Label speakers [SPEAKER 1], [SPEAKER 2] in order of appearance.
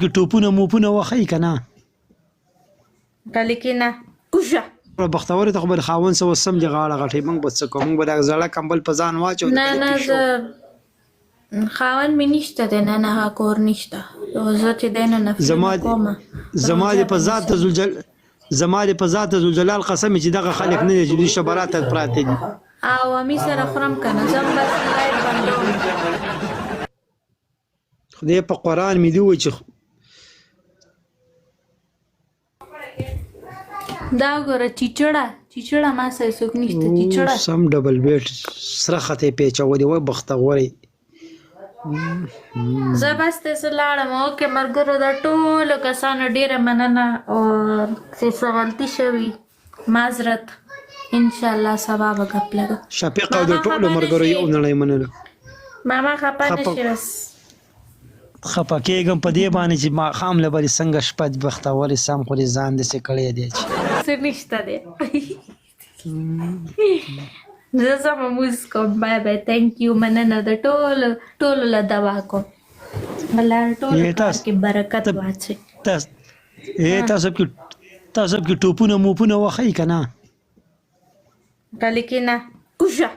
[SPEAKER 1] کې ټوپونه موپونه وخی کنه
[SPEAKER 2] کله کې نه کوشه
[SPEAKER 1] بختور ته خبر خاون سو سم دی غاړه غټي موږ بس کوم به دا زړه کمبل پزان واچو
[SPEAKER 2] نه خاون می نشته ده نه کور نشته زه چې دینه نفس
[SPEAKER 1] زما په ذات زلجلال قسم چې دغه خلک نه دي چې شبرات پراته دي
[SPEAKER 2] او می سره خرم کنه زم بس لایټ بندوم
[SPEAKER 1] خدای په قران می دی و چې
[SPEAKER 2] دا ګوره چیچړه ما سره څوک نشته چیچړه
[SPEAKER 1] سم ډبل بیټ سره خته پیچو دی و بختوري
[SPEAKER 2] زه بس ته لاړم او کې مرګرو دا ټول کسانو ډیره مننه او څه غلطي شوی معذرت ان شاء الله سبا وګپلګ
[SPEAKER 1] شفیق او د ټول مرګرو یو نه مننه
[SPEAKER 2] ماما خپه نشي بس
[SPEAKER 1] خپه کېږم په دې باندې چې ما خام لبري څنګه شپه بختوري سم خو ځان دې څه کړی دی
[SPEAKER 2] څه نشته دی زه سم موږ کوم بای بای ثانک یو مننه د ټول له دوا کو الله ټول کې برکت واچي
[SPEAKER 1] تاسو کې ټوپونه موپونه وخی کنه
[SPEAKER 2] کله کې نه کوشه